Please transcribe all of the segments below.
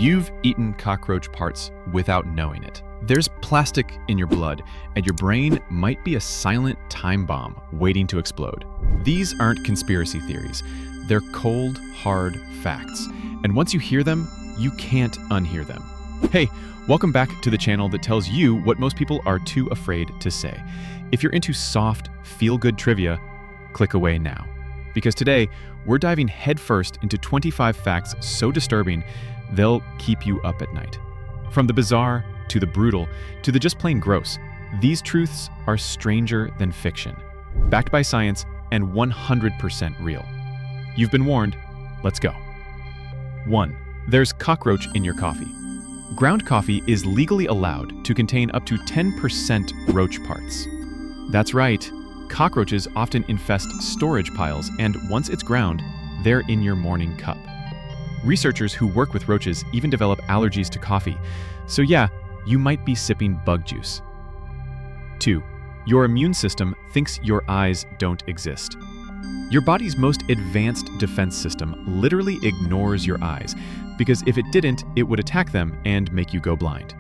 You've eaten cockroach parts without knowing it. There's plastic in your blood, and your brain might be a silent time bomb waiting to explode. These aren't conspiracy theories. They're cold, hard facts. And once you hear them, you can't unhear them. Hey, welcome back to the channel that tells you what most people are too afraid to say. If you're into soft, feel-good trivia, click away now. Because today, we're diving headfirst into 25 facts so disturbing, they'll keep you up at night. From the bizarre, to the brutal, to the just plain gross, these truths are stranger than fiction, backed by science and 100% real. You've been warned, let's go. 1. There's cockroach in your coffee. Ground coffee is legally allowed to contain up to 10% roach parts. That's right, cockroaches often infest storage piles, and once it's ground, they're in your morning cup. Researchers who work with roaches even develop allergies to coffee, so yeah, you might be sipping bug juice. 2. Your immune system thinks your eyes don't exist. Your body's most advanced defense system literally ignores your eyes, because if it didn't, it would attack them and make you go blind.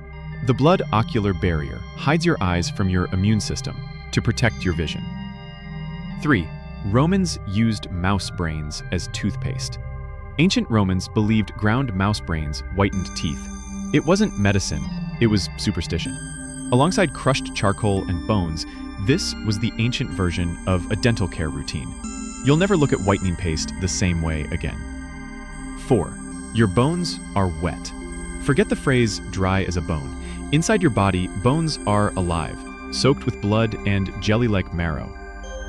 The blood-ocular barrier hides your eyes from your immune system to protect your vision. 3. Romans used mouse brains as toothpaste. Ancient Romans believed ground mouse brains whitened teeth. It wasn't medicine, it was superstition. Alongside crushed charcoal and bones, this was the ancient version of a dental care routine. You'll never look at whitening paste the same way again. 4. Your bones are wet. Forget the phrase dry as a bone. Inside your body, bones are alive, soaked with blood and jelly-like marrow.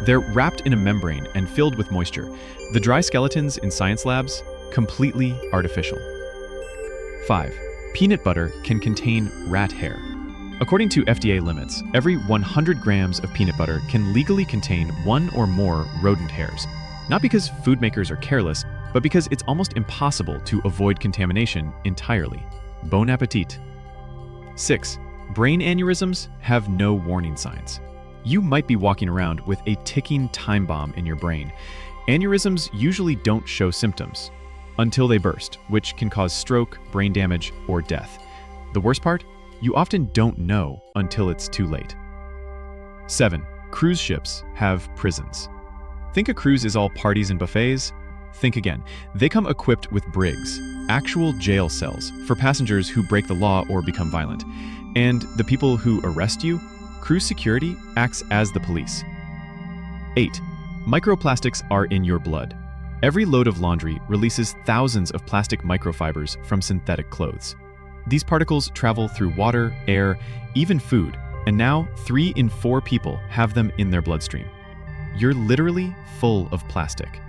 They're wrapped in a membrane and filled with moisture. The dry skeletons in science labs, completely artificial. 5. Peanut butter can contain rat hair. According to FDA limits, every 100 grams of peanut butter can legally contain one or more rodent hairs. Not because food makers are careless, but because it's almost impossible to avoid contamination entirely. Bon appetit. 6. Brain aneurysms have no warning signs. You might be walking around with a ticking time bomb in your brain. Aneurysms usually don't show symptoms until they burst, which can cause stroke, brain damage, or death. The worst part? You often don't know until it's too late. 7. Cruise ships have prisons. Think a cruise is all parties and buffets? Think again. They come equipped with brigs, actual jail cells for passengers who break the law or become violent. And the people who arrest you? Cruise security acts as the police. 8. Microplastics are in your blood. Every load of laundry releases thousands of plastic microfibers from synthetic clothes. These particles travel through water, air, even food, and now 3 in 4 people have them in their bloodstream. You're literally full of plastic.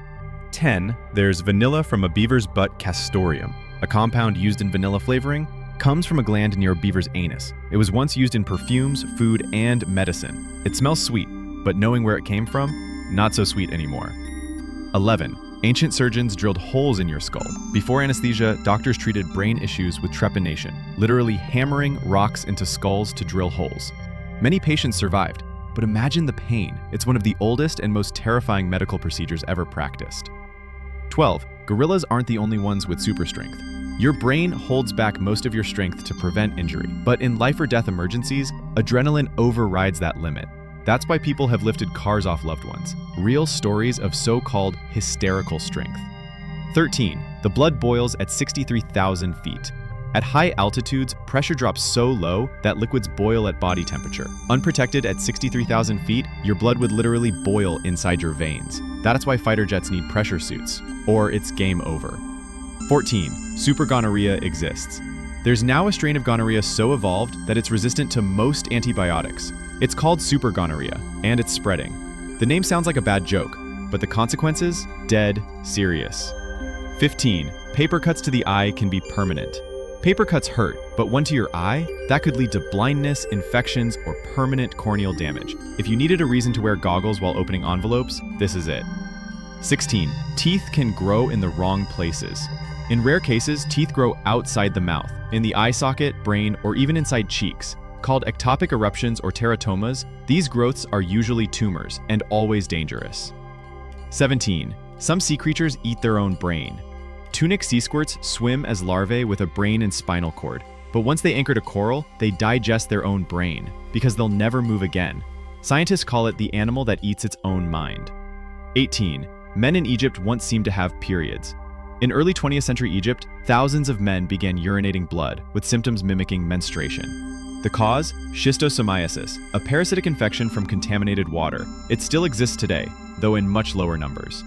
10. There's vanilla from a beaver's butt castoreum. A compound used in vanilla flavoring comes from a gland near a beaver's anus. It was once used in perfumes, food, and medicine. It smells sweet, but knowing where it came from, not so sweet anymore. 11. Ancient surgeons drilled holes in your skull. Before anesthesia, doctors treated brain issues with trepanation, literally hammering rocks into skulls to drill holes. Many patients survived, but imagine the pain. It's one of the oldest and most terrifying medical procedures ever practiced. 12. Gorillas aren't the only ones with super strength. Your brain holds back most of your strength to prevent injury, but in life or death emergencies, adrenaline overrides that limit. That's why people have lifted cars off loved ones. Real stories of so-called hysterical strength. 13. The blood boils at 63,000 feet. At high altitudes, pressure drops so low that liquids boil at body temperature. Unprotected at 63,000 feet, your blood would literally boil inside your veins. That's why fighter jets need pressure suits, or it's game over. 14. Super gonorrhea exists. There's now a strain of gonorrhea so evolved that it's resistant to most antibiotics. It's called super gonorrhea, and it's spreading. The name sounds like a bad joke, but the consequences? Dead serious. 15. Paper cuts to the eye can be permanent. Paper cuts hurt, but one to your eye? That could lead to blindness, infections, or permanent corneal damage. If you needed a reason to wear goggles while opening envelopes, this is it. 16. Teeth can grow in the wrong places. In rare cases, teeth grow outside the mouth, in the eye socket, brain, or even inside cheeks. Called ectopic eruptions or teratomas, these growths are usually tumors and always dangerous. 17. Some sea creatures eat their own brain. Tunic sea squirts swim as larvae with a brain and spinal cord. But once they anchor to coral, they digest their own brain, because they'll never move again. Scientists call it the animal that eats its own mind. 18. Men in Egypt once seemed to have periods. In early 20th century Egypt, thousands of men began urinating blood, with symptoms mimicking menstruation. The cause? Schistosomiasis, a parasitic infection from contaminated water. It still exists today, though in much lower numbers.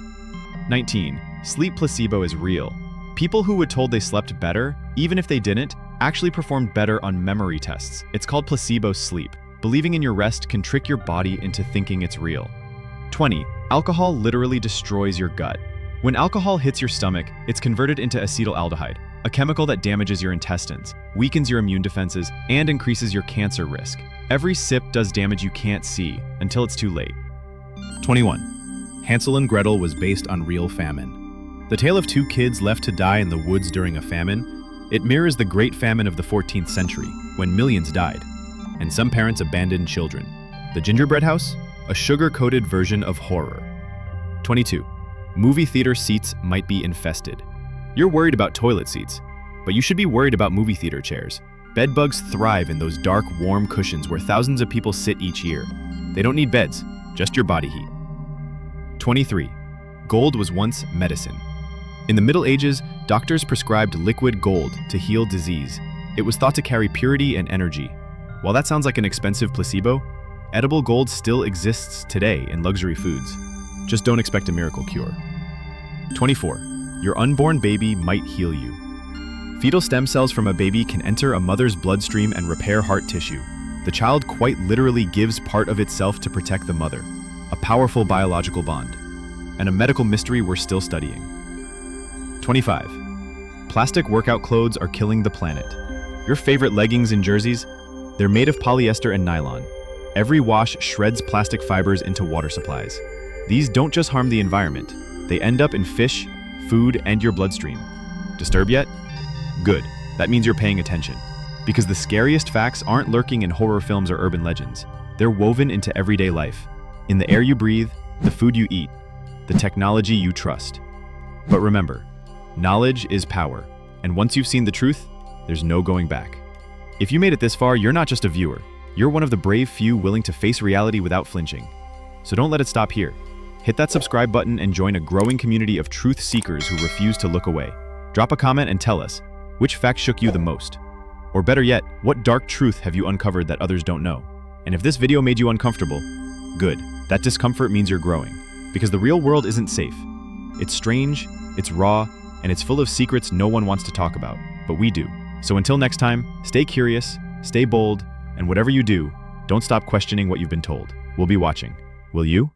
19. Sleep placebo is real. People who were told they slept better, even if they didn't, actually performed better on memory tests. It's called placebo sleep. Believing in your rest can trick your body into thinking it's real. 20. Alcohol literally destroys your gut. When alcohol hits your stomach, it's converted into acetaldehyde, a chemical that damages your intestines, weakens your immune defenses, and increases your cancer risk. Every sip does damage you can't see until it's too late. 21. Hansel and Gretel was based on real famine. The tale of two kids left to die in the woods during a famine, it mirrors the Great Famine of the 14th century, when millions died, and some parents abandoned children. The Gingerbread House? A sugar-coated version of horror. 22. Movie theater seats might be infested. You're worried about toilet seats, but you should be worried about movie theater chairs. Bedbugs thrive in those dark, warm cushions where thousands of people sit each year. They don't need beds, just your body heat. 23. Gold was once medicine. In the Middle Ages, doctors prescribed liquid gold to heal disease. It was thought to carry purity and energy. While that sounds like an expensive placebo, edible gold still exists today in luxury foods. Just don't expect a miracle cure. 24. Your unborn baby might heal you. Fetal stem cells from a baby can enter a mother's bloodstream and repair heart tissue. The child quite literally gives part of itself to protect the mother. A powerful biological bond. And a medical mystery we're still studying. 25. Plastic workout clothes are killing the planet. Your favorite leggings and jerseys? They're made of polyester and nylon. Every wash shreds plastic fibers into water supplies. These don't just harm the environment. They end up in fish, food, and your bloodstream. Disturbed yet? Good. That means you're paying attention. Because the scariest facts aren't lurking in horror films or urban legends. They're woven into everyday life. In the air you breathe, the food you eat, the technology you trust. But remember, knowledge is power. And once you've seen the truth, there's no going back. If you made it this far, you're not just a viewer. You're one of the brave few willing to face reality without flinching. So don't let it stop here. Hit that subscribe button and join a growing community of truth seekers who refuse to look away. Drop a comment and tell us, which fact shook you the most? Or better yet, what dark truth have you uncovered that others don't know? And if this video made you uncomfortable, good. That discomfort means you're growing. Because the real world isn't safe. It's strange, it's raw, and it's full of secrets no one wants to talk about. But we do. So until next time, stay curious, stay bold, and whatever you do, don't stop questioning what you've been told. We'll be watching. Will you?